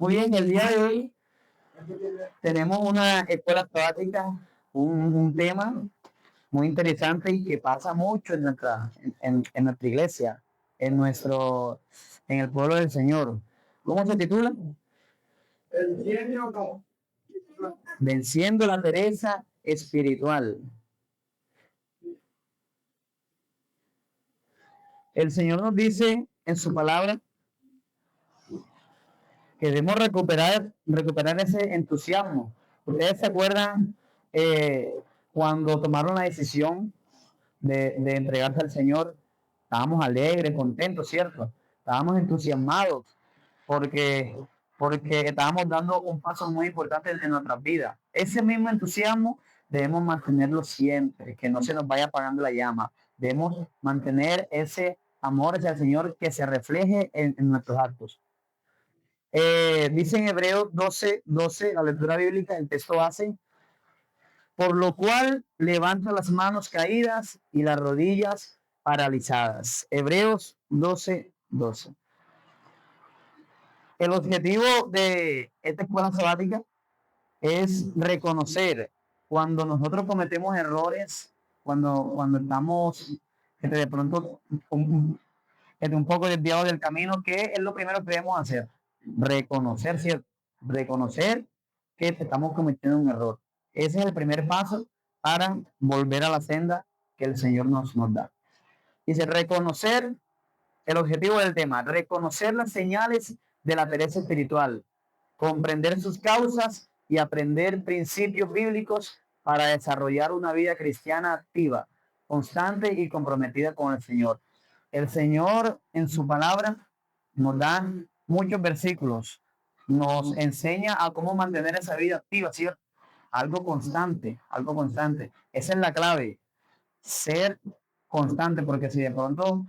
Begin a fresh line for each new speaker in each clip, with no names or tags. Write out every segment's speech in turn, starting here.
Muy bien, el día de hoy tenemos una escuela sabática, un tema muy interesante y que pasa mucho en nuestra iglesia, en el pueblo del Señor. ¿Cómo se titula? Venciendo la pereza espiritual. El Señor nos dice en su palabra que debemos recuperar ese entusiasmo. ¿Ustedes se acuerdan cuando tomaron la decisión de entregarse al Señor? Estábamos alegres, contentos, ¿cierto? Estábamos entusiasmados porque, porque estábamos dando un paso muy importante en nuestras vidas. Ese mismo entusiasmo debemos mantenerlo siempre, que no se nos vaya apagando la llama. Debemos mantener ese amor hacia el Señor que se refleje en nuestros actos. Dice en Hebreos 12, la lectura bíblica, el texto base, por lo cual levanta las manos caídas y las rodillas paralizadas. Hebreos 12. El objetivo de esta escuela sabática es reconocer cuando nosotros cometemos errores, cuando estamos de pronto un poco desviados del camino, ¿qué es lo primero que debemos hacer? Reconocer, ¿cierto? Reconocer que estamos cometiendo un error. Ese es el primer paso para volver a la senda que el Señor nos da. Dice, reconocer el objetivo del tema, reconocer las señales de la pereza espiritual, comprender sus causas y aprender principios bíblicos para desarrollar una vida cristiana activa, constante y comprometida con el Señor. El Señor en su palabra nos da muchos versículos, nos enseña a cómo mantener esa vida activa, ¿cierto? Algo constante, algo constante. Esa es la clave, ser constante, porque si de pronto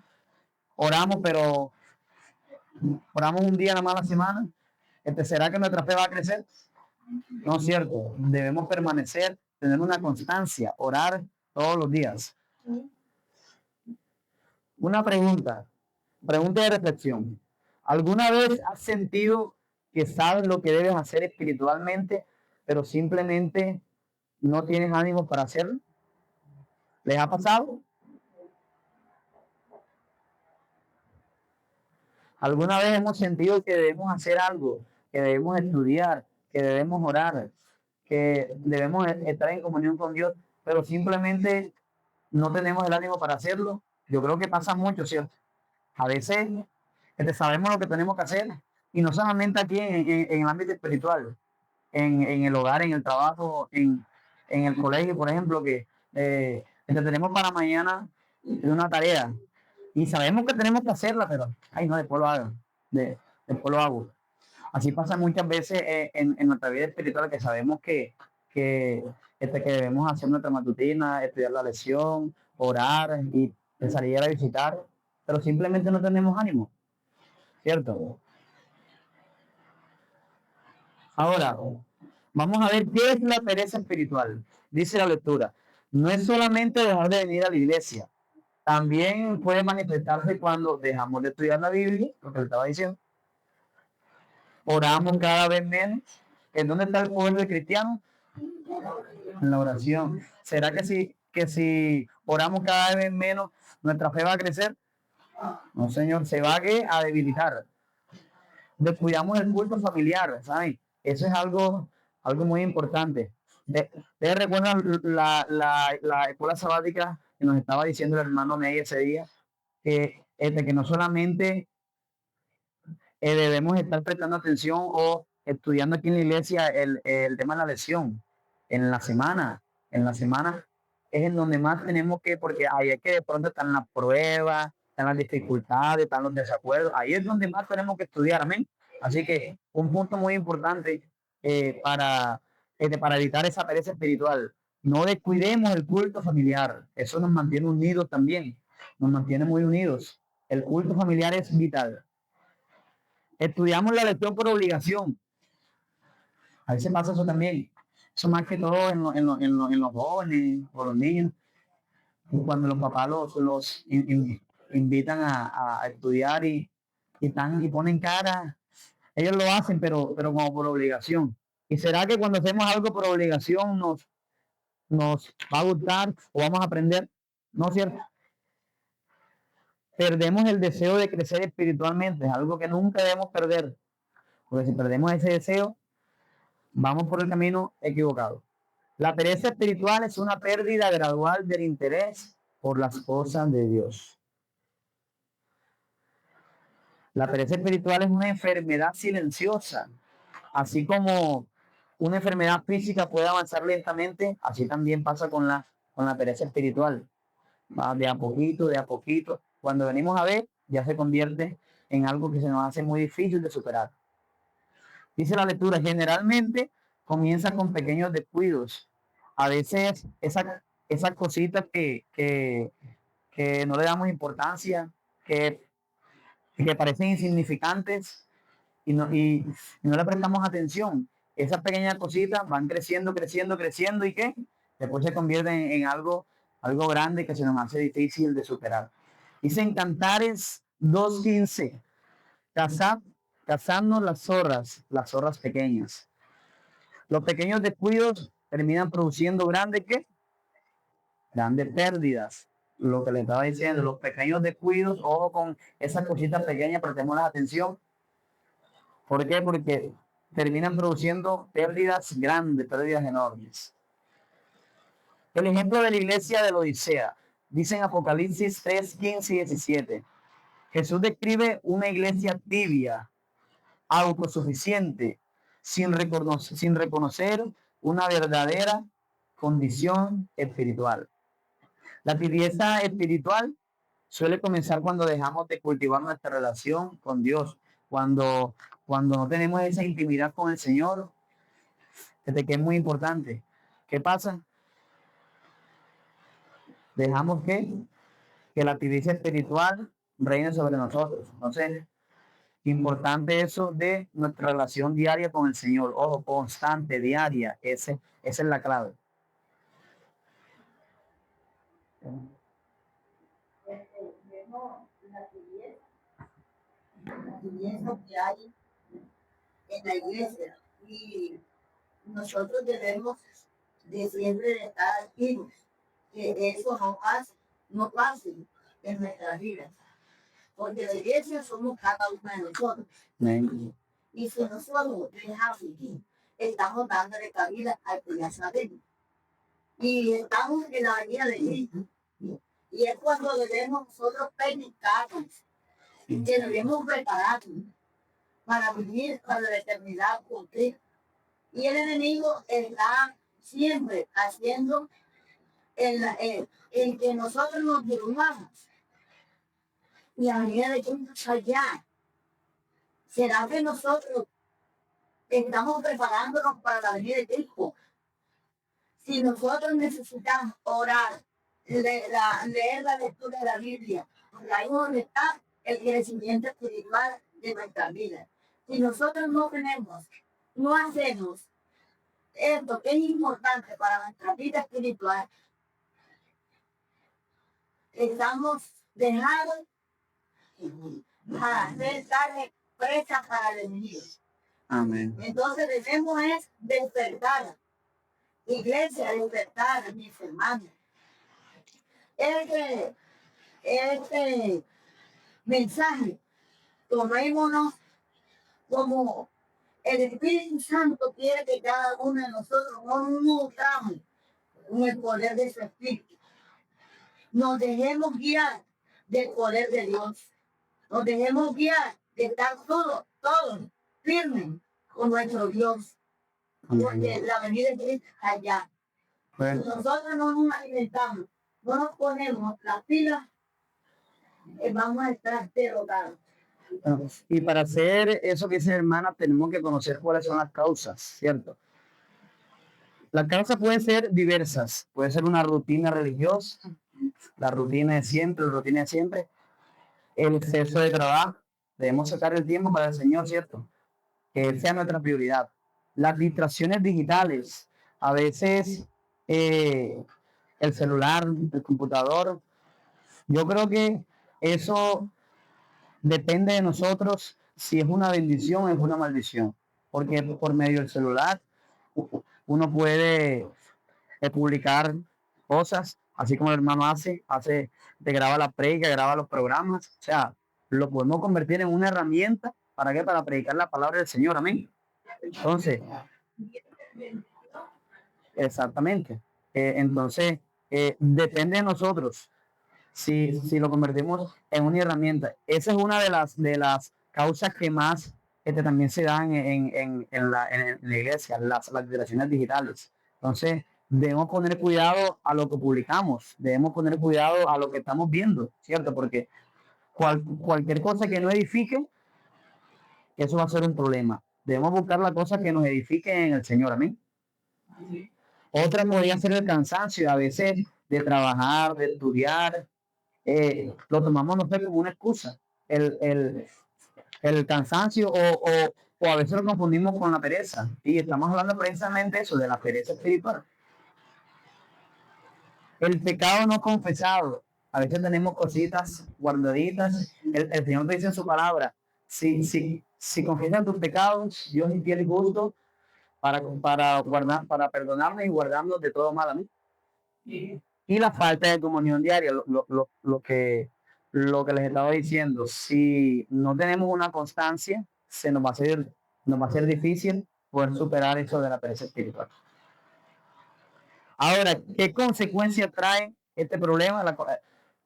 oramos, pero oramos un día nada más a la semana, ¿será que nuestra fe va a crecer? No es cierto. Debemos permanecer, tener una constancia, orar todos los días. Una pregunta de reflexión. ¿Alguna vez has sentido que sabes lo que debes hacer espiritualmente, pero simplemente no tienes ánimo para hacerlo? ¿Les ha pasado? ¿Alguna vez hemos sentido que debemos hacer algo, que debemos estudiar, que debemos orar, que debemos estar en comunión con Dios, pero simplemente no tenemos el ánimo para hacerlo? Yo creo que pasa mucho, ¿cierto? A veces sabemos lo que tenemos que hacer, y no solamente aquí en el ámbito espiritual, en el hogar, en el trabajo, en el colegio, por ejemplo, que tenemos para mañana una tarea y sabemos que tenemos que hacerla, pero, ay, no, después lo hago, después lo hago. Así pasa muchas veces en nuestra vida espiritual, que sabemos que debemos hacer nuestra matutina, estudiar la lección, orar y salir a visitar, pero simplemente no tenemos ánimo, ¿cierto? Ahora, vamos a ver qué es la pereza espiritual. Dice la lectura, no es solamente dejar de venir a la iglesia, también puede manifestarse cuando dejamos de estudiar la Biblia, lo que le estaba diciendo, oramos cada vez menos. ¿En dónde está el poder del cristiano? En la oración. ¿Será que si oramos cada vez menos, nuestra fe va a crecer? No, Señor, se va a debilitar. Descuidamos el culto familiar, ¿saben? Eso es algo muy importante. ¿Ustedes recuerdan la escuela sabática que nos estaba diciendo el hermano Ney ese día? Que no solamente debemos estar prestando atención o estudiando aquí en la iglesia el tema de la lección en la semana. En la semana es en donde más tenemos porque ahí es que de pronto están las pruebas, están las dificultades, están los desacuerdos. Ahí es donde más tenemos que estudiar, amén. Así que un punto muy importante para evitar esa pereza espiritual. No descuidemos el culto familiar. Eso nos mantiene unidos también. Nos mantiene muy unidos. El culto familiar es vital. Estudiamos la lección por obligación. A veces pasa eso también. Eso más que todo en los jóvenes o los niños. Cuando los papás los invitan a estudiar y ponen cara Ellos lo hacen, pero como por obligación. ¿Y será que cuando hacemos algo por obligación nos va a gustar o vamos a aprender? No es cierto. Perdemos el deseo de crecer espiritualmente, es algo que nunca debemos perder. Porque si perdemos ese deseo, vamos por el camino equivocado. La pereza espiritual es una pérdida gradual del interés por las cosas de Dios. La pereza espiritual es una enfermedad silenciosa. Así como una enfermedad física puede avanzar lentamente, así también pasa con la pereza espiritual. Va de a poquito, de a poquito. Cuando venimos a ver, ya se convierte en algo que se nos hace muy difícil de superar. Dice la lectura, generalmente comienza con pequeños descuidos. A veces esas cositas que no le damos importancia, que parecen insignificantes y no le prestamos atención. Esas pequeñas cositas van creciendo, creciendo, creciendo y ¿qué? Después se convierten en algo grande que se nos hace difícil de superar. Dice en Cantares 2:15, cazad, cazadnos las zorras pequeñas. Los pequeños descuidos terminan produciendo grandes ¿qué? Grandes pérdidas. Lo que le estaba diciendo, los pequeños descuidos, ojo con esas cositas pequeñas, prestemos la atención. ¿Por qué? Porque terminan produciendo pérdidas grandes, pérdidas enormes. El ejemplo de la iglesia de la Odisea, dice en Apocalipsis 3, 15 y 17. Jesús describe una iglesia tibia, autosuficiente, sin reconocer una verdadera condición espiritual. La tibieza espiritual suele comenzar cuando dejamos de cultivar nuestra relación con Dios, cuando no tenemos esa intimidad con el Señor, desde que es muy importante. ¿Qué pasa? Dejamos que la tibieza espiritual reine sobre nosotros. Entonces, importante eso de nuestra relación diaria con el Señor. Ojo, constante, diaria. Esa es la clave.
La tibieza que hay en la iglesia y nosotros debemos de siempre estar activos, que eso no pase en nuestras vidas, porque la iglesia somos cada uno de nosotros.
Amén.
Y si nosotros dejamos, estamos dándole cabida al que ya sabemos. Y estamos en la venida de Cristo. Y es cuando debemos nosotros predicarnos, que debemos prepararnos para vivir para la eternidad con Cristo. Y el enemigo está siempre haciendo en que nosotros nos durmamos. Y a medida de Cristo allá, ¿será que nosotros estamos preparándonos para la venida de Cristo? Si nosotros necesitamos orar, leer la lectura de la Biblia, ahí donde está el crecimiento espiritual de nuestra vida. Si nosotros no hacemos esto que es importante para nuestra vida espiritual, estamos dejados a ser carne presa para el enemigo.
Amén.
Entonces debemos es despertar. Iglesia, despertar, mis hermanos. Este mensaje, tomémonos como el Espíritu Santo quiere que cada uno de nosotros nos nutramos con el poder de su Espíritu. Nos dejemos guiar del poder de Dios. Nos dejemos guiar de estar todos firmes con nuestro Dios. Porque la venida de Cristo está allá.
Bueno.
Si nosotros no nos alimentamos, no nos ponemos las pilas, vamos a estar derrotados.
Bueno, y para hacer eso que dice hermana, tenemos que conocer cuáles son las causas, ¿cierto? Las causas pueden ser diversas. Puede ser una rutina religiosa, la rutina de siempre, el exceso de trabajo. Debemos sacar el tiempo para el Señor, ¿cierto? Que sea nuestra prioridad. Las distracciones digitales, a veces el celular, el computador. Yo creo que eso depende de nosotros si es una bendición o es una maldición. Porque por medio del celular uno puede publicar cosas, así como el hermano te graba la predica, graba los programas, o sea, lo podemos convertir en una herramienta, ¿para qué? Para predicar la palabra del Señor, amén. Entonces, exactamente. Entonces, depende de nosotros si lo convertimos en una herramienta. Esa es una de las causas que más también se dan en la iglesia, las relaciones digitales. Entonces, debemos poner cuidado a lo que publicamos, debemos poner cuidado a lo que estamos viendo, ¿cierto? Porque cualquier cosa que no edifique, eso va a ser un problema. Debemos buscar la cosa que nos edifique en el Señor, amén. Otra podría ser el cansancio, a veces de trabajar, de estudiar, lo tomamos no sé, como una excusa, el cansancio o a veces lo confundimos con la pereza. Y estamos hablando precisamente eso, de la pereza espiritual. El pecado no confesado. A veces tenemos cositas guardaditas. El Señor te dice en su palabra, si confiesas tus pecados, Dios es fiel y justo para perdonarnos y guardarnos de todo mal. ¿No? Y la falta de comunión diaria, lo que les estaba diciendo, si no tenemos una constancia, nos va a ser difícil poder superar eso de la pereza espiritual. Ahora, ¿qué consecuencias trae este problema,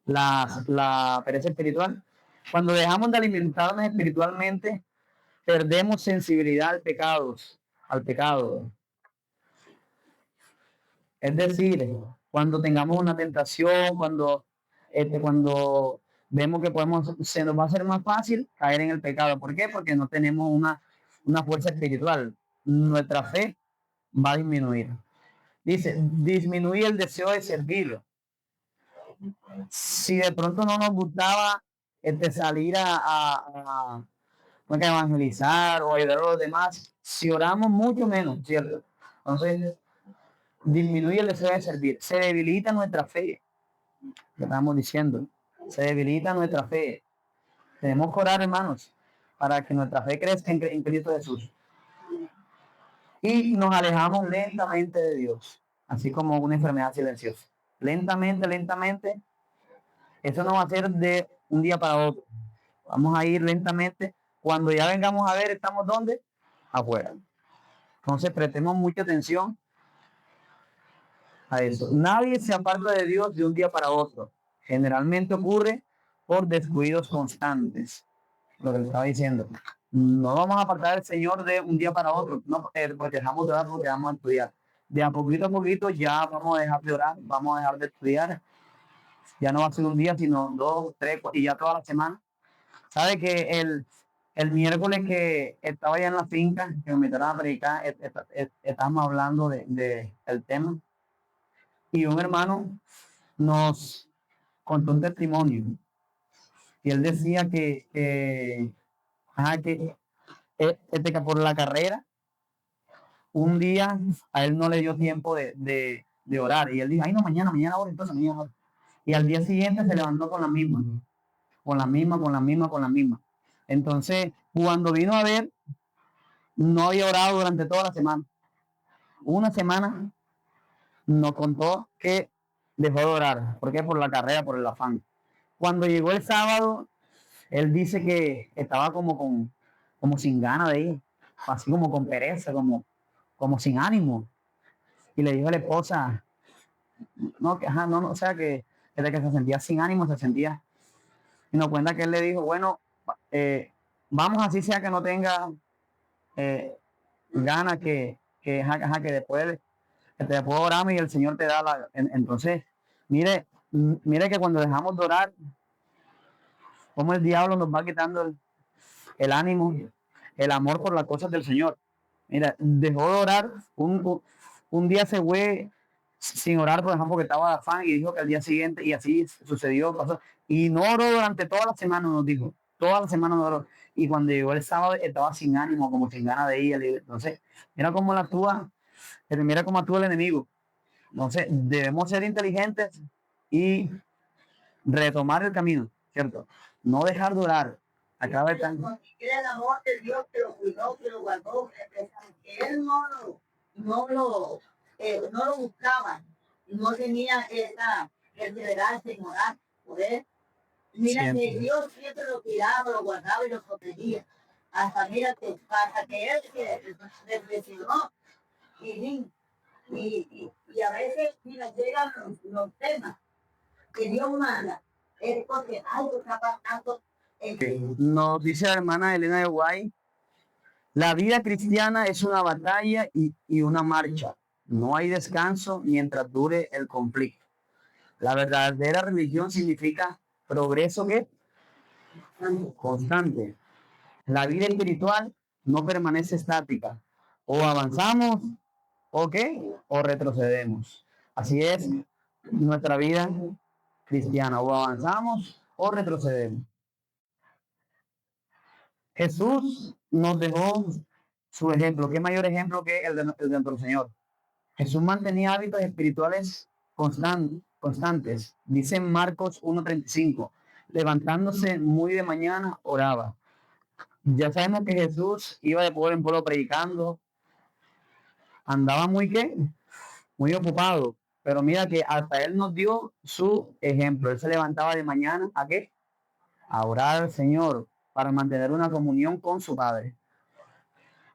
la pereza espiritual? Cuando dejamos de alimentarnos espiritualmente, perdemos sensibilidad al pecado. Es decir, cuando tengamos una tentación, cuando vemos que se nos va a hacer más fácil caer en el pecado. ¿Por qué? Porque no tenemos una fuerza espiritual. Nuestra fe va a disminuir. Dice, disminuye el deseo de servirlo. Si de pronto no nos gustaba salir a evangelizar o ayudar a los demás, si oramos mucho menos, ¿cierto? Entonces, disminuye el deseo de servir, se debilita nuestra fe, lo estamos diciendo, se debilita nuestra fe. Tenemos que orar, hermanos, para que nuestra fe crezca en Cristo Jesús. Y nos alejamos lentamente de Dios, así como una enfermedad silenciosa. Lentamente, eso no va a ser de un día para otro. Vamos a ir lentamente. Cuando ya vengamos a ver, ¿estamos dónde? Afuera. Entonces, prestemos mucha atención a eso. Nadie se aparta de Dios de un día para otro. Generalmente ocurre por descuidos constantes. Lo que le estaba diciendo. No vamos a apartar del Señor de un día para otro. No, porque dejamos de orar, porque vamos a estudiar. De a poquito ya vamos a dejar de orar, vamos a dejar de estudiar. Ya no va a ser un día, sino 2, 3, 4, y ya toda la semana. ¿Sabe que el miércoles que estaba allá en la finca, que me invitaron a predicar, estábamos hablando del tema? Y un hermano nos contó un testimonio. Y él decía que por la carrera, un día a él no le dio tiempo de orar. Y él dijo, ay no, mañana oro, entonces mañana oro. Y al día siguiente se levantó con la misma. Entonces, cuando vino a ver, no había orado durante toda la semana. Una semana nos contó que dejó de orar. ¿Por qué? Por la carrera, por el afán. Cuando llegó el sábado, él dice que estaba como sin ganas de ir, así como con pereza, como sin ánimo. Y le dijo a la esposa, no, o sea, que desde que se sentía sin ánimo, se sentía. Y nos cuenta que él le dijo, bueno, vamos así sea que no tenga ganas que después oramos y el Señor te da entonces, mire que cuando dejamos de orar, como el diablo nos va quitando el ánimo, el amor por las cosas del Señor. Mira, dejó de orar, un día se fue sin orar, por ejemplo, que estaba de afán y dijo que al día siguiente, y así sucedió, pasó, y no oró durante toda la semana, nos dijo, toda la semana no oró. Y cuando llegó el sábado estaba sin ánimo, como sin ganas de ir. Entonces, mira cómo mira cómo actúa el enemigo. Entonces, debemos ser inteligentes y retomar el camino, ¿cierto? No dejar de orar, Acaba de estar.
Era el amor de Dios que lo cuidó, que lo guardó, que él no lo buscaba, no tenía esa perseverancia en orar por él. Mira que Dios siempre lo cuidaba, lo guardaba y lo protegía. Hasta mira que hasta que él se reflexionó y a veces mira, llegan los temas que Dios manda, es porque algo está pasando.
Nos dice la hermana Elena de Guay, la vida cristiana es una batalla y una marcha. No hay descanso mientras dure el conflicto. La verdadera religión significa progreso que constante. La vida espiritual no permanece estática. O avanzamos o qué, o retrocedemos. Así es nuestra vida cristiana. O avanzamos o retrocedemos. Jesús nos dejó su ejemplo. ¿Qué mayor ejemplo que el de nuestro Señor? Jesús mantenía hábitos espirituales constantes. Dice en Marcos 1:35, levantándose muy de mañana, oraba. Ya sabemos que Jesús iba de pueblo en pueblo predicando, andaba muy qué, muy ocupado, pero mira que hasta él nos dio su ejemplo. Él se levantaba de mañana a qué, a orar al Señor para mantener una comunión con su Padre.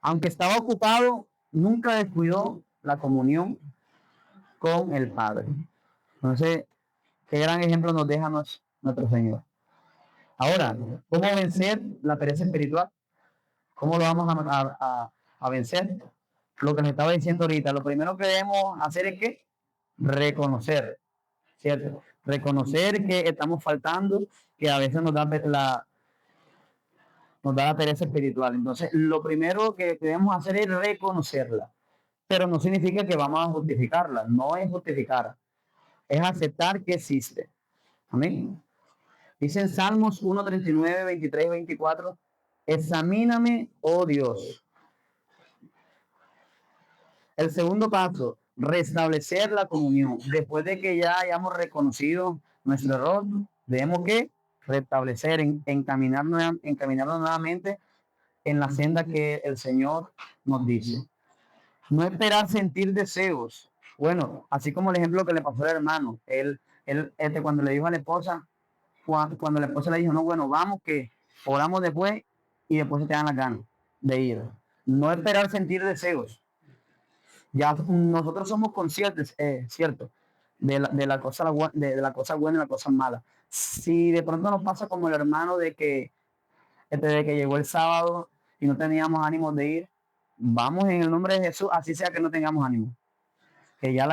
Aunque estaba ocupado, nunca descuidó la comunión con el Padre. Entonces, qué gran ejemplo nos deja nuestro Señor. Ahora, ¿cómo vencer la pereza espiritual? ¿Cómo lo vamos a vencer? Lo que les estaba diciendo ahorita, lo primero que debemos hacer es que reconocer, ¿cierto? Reconocer que estamos faltando, que a veces nos da la pereza espiritual. Entonces, lo primero que debemos hacer es reconocerla, pero no significa que vamos a justificarla, no es justificar, es aceptar que existe. Amén. Dice en Salmos 1:39, 23 y 24, examíname, oh Dios. El segundo paso, restablecer la comunión. Después de que ya hayamos reconocido nuestro error, debemos que restablecer, encaminarnos nuevamente en la senda que el Señor nos dice. No esperar sentir deseos. Bueno, así como el ejemplo que le pasó al hermano, él cuando le dijo a la esposa, cuando la esposa le dijo, no, bueno, vamos que oramos después y después se te dan las ganas de ir. No esperar sentir deseos. Ya nosotros somos conscientes, cierto, de la cosa buena y la cosa mala. Si de pronto nos pasa como el hermano de que llegó el sábado y no teníamos ánimos de ir, vamos en el nombre de Jesús, así sea que no tengamos ánimo, que ya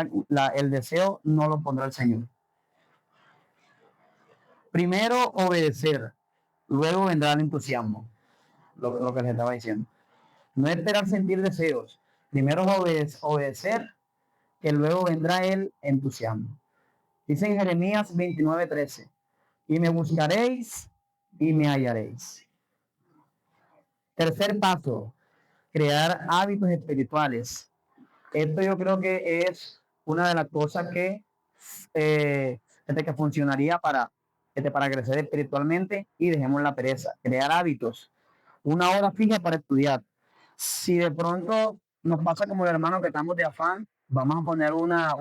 el deseo no lo pondrá el Señor. Primero obedecer, luego vendrá el entusiasmo, lo que les estaba diciendo. No esperar sentir deseos, primero obedecer, que luego vendrá el entusiasmo. Dice en Jeremías 29:13, y me buscaréis y me hallaréis. Tercer paso, crear hábitos espirituales. Esto yo creo que es una de las cosas que funcionaría para crecer espiritualmente y dejemos la pereza. Crear hábitos. Una hora fija para estudiar. Si de pronto nos pasa como el hermano que estamos de afán, vamos a poner una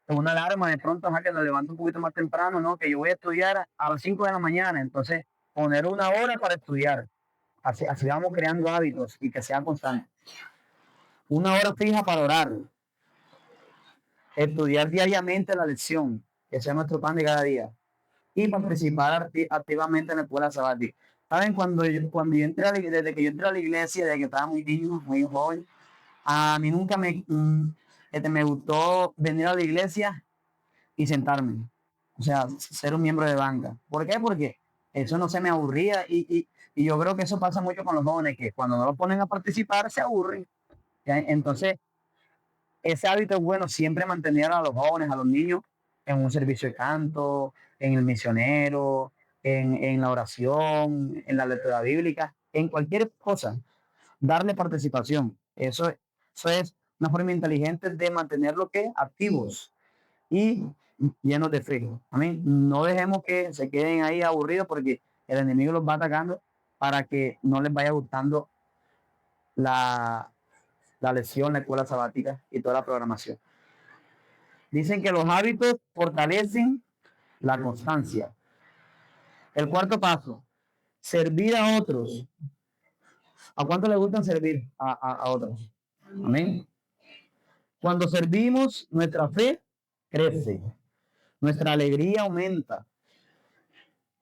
alarma de pronto, que nos levante un poquito más temprano, ¿no? Que yo voy a estudiar a las 5 de la mañana, entonces poner una hora para estudiar. Así vamos creando hábitos y que sean constantes. Una hora fija para orar. Estudiar diariamente la lección, que sea nuestro pan de cada día. Y participar activamente en la escuela sabática. ¿Saben? Cuando yo entré desde que yo entré a la iglesia, desde que estaba muy niño, muy joven, a mí nunca me gustó venir a la iglesia y sentarme. O sea, ser un miembro de banca. ¿Por qué? Porque eso no se me aburría y yo creo que eso pasa mucho con los jóvenes, que cuando no los ponen a participar se aburren. ¿Ya? Entonces, ese hábito es bueno siempre mantener a los jóvenes, a los niños, en un servicio de canto, en el misionero, en la oración, en la lectura bíblica, en cualquier cosa, darle participación. Eso es una forma inteligente de mantenerlos activos y llenos de fe. Amén. No dejemos que se queden ahí aburridos porque el enemigo los va atacando para que no les vaya gustando la, la lección, la escuela sabática y toda la programación. Dicen que los hábitos fortalecen la constancia. El cuarto paso, servir a otros. ¿A cuánto le gustan servir a otros? Amén. Cuando servimos, nuestra fe crece, nuestra alegría aumenta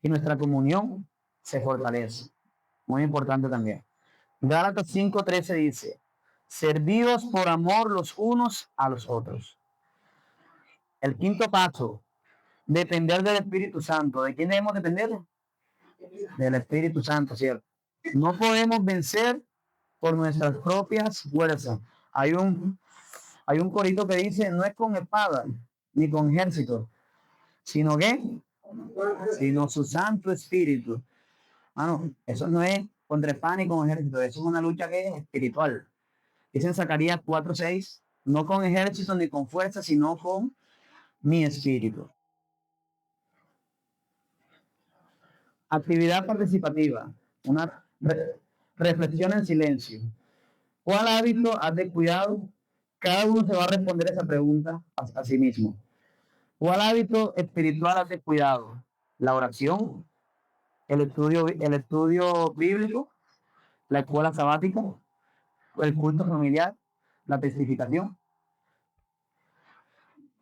y nuestra comunión se fortalece. Muy importante también. Gálatas 5:13 dice, servidos por amor los unos a los otros. El quinto paso, depender del Espíritu Santo. ¿De quién debemos depender? Del Espíritu Santo, ¿cierto? No podemos vencer por nuestras propias fuerzas. Hay un corito que dice, no es con espada ni con ejército, sino que, sino su Santo Espíritu. Eso no es contra espada ni con ejército, eso es una lucha que es espiritual. Dice en Zacarías 4:6, no con ejército ni con fuerza, sino con mi espíritu. Actividad participativa, una reflexión en silencio. ¿Cuál hábito has descuidado? Cada uno se va a responder esa pregunta a sí mismo. ¿Cuál hábito espiritual has descuidado? La oración, el estudio bíblico, la escuela sabática, el culto familiar, la testificación.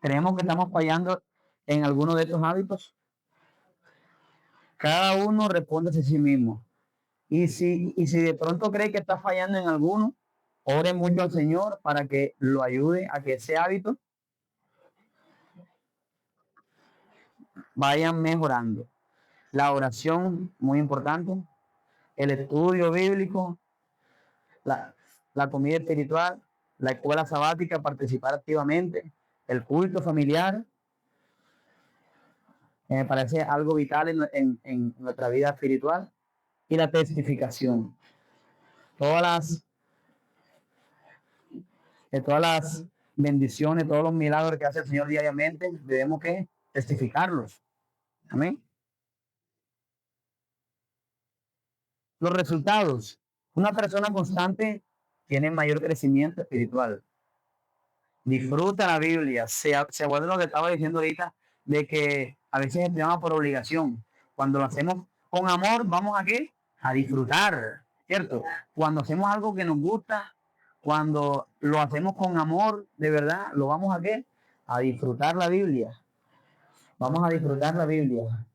Creemos que estamos fallando en alguno de estos hábitos. Cada uno responde a sí mismo. Y si de pronto cree que está fallando en alguno, ore mucho al Señor para que lo ayude a que ese hábito vaya mejorando. La oración, muy importante, el estudio bíblico, la comida espiritual, la escuela sabática, participar activamente, el culto familiar, me parece algo vital en nuestra vida espiritual, y la testificación. Todas las bendiciones, todos los milagros que hace el Señor diariamente, debemos que testificarlos. Amén. Los resultados. Una persona constante tiene mayor crecimiento espiritual. Disfruta la Biblia. Se vuelve lo que estaba diciendo ahorita, de que a veces estudiamos por obligación. Cuando lo hacemos con amor, ¿vamos a qué? A disfrutar, ¿cierto? Cuando hacemos algo que nos gusta, cuando lo hacemos con amor, de verdad, ¿lo vamos a qué? A disfrutar la Biblia. Vamos a disfrutar la Biblia.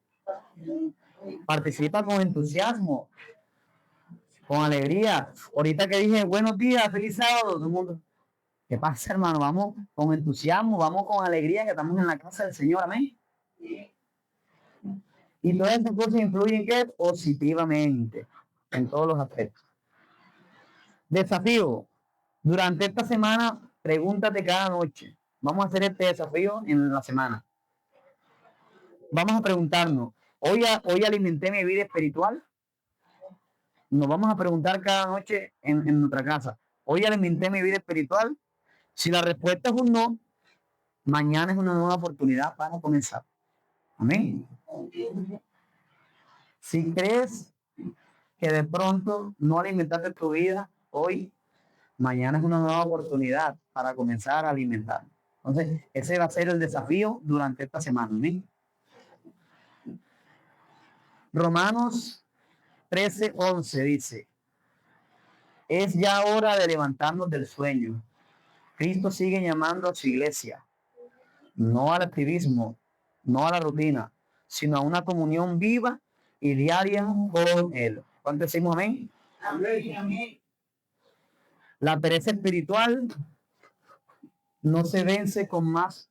Participa con entusiasmo, con alegría. Ahorita que dije buenos días, feliz sábado, todo el mundo. ¿Qué pasa, hermano? Vamos con entusiasmo, vamos con alegría, que estamos en la casa del Señor, amén. Y todas estas cosas influyen ¿qué? Positivamente en todos los aspectos. Desafío. Durante esta semana, pregúntate cada noche. Vamos a hacer este desafío en la semana. Vamos a preguntarnos, ¿hoy alimenté mi vida espiritual? Nos vamos a preguntar cada noche en nuestra casa, ¿hoy alimenté mi vida espiritual? Si la respuesta es un no, mañana es una nueva oportunidad para comenzar. Amén. Si crees que de pronto no alimentaste tu vida hoy, mañana es una nueva oportunidad para comenzar a alimentar. Entonces, ese va a ser el desafío durante esta semana. ¿Amén? Romanos 13:11 dice, es ya hora de levantarnos del sueño. Cristo sigue llamando a su iglesia, no al activismo, no a la rutina, sino a una comunión viva y diaria con Él. ¿Cuánto decimos amén? Amén. La pereza espiritual no se vence con más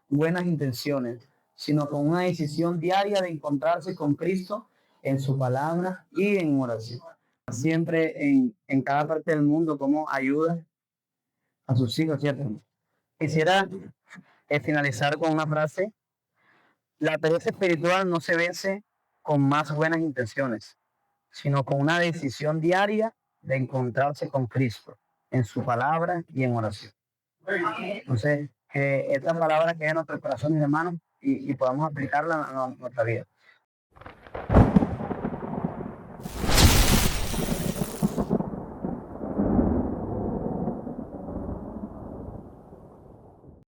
buenas intenciones, sino con una decisión diaria de encontrarse con Cristo en su palabra y en oración. Siempre en cada parte del mundo, como ayuda a sus hijos, ¿cierto? Quisiera finalizar con una frase. La pereza espiritual no se vence con más buenas intenciones, sino con una decisión diaria de encontrarse con Cristo en su palabra y en oración. Entonces, que esta palabra quede en nuestros corazones, hermanos, y podamos aplicarla a nuestra vida.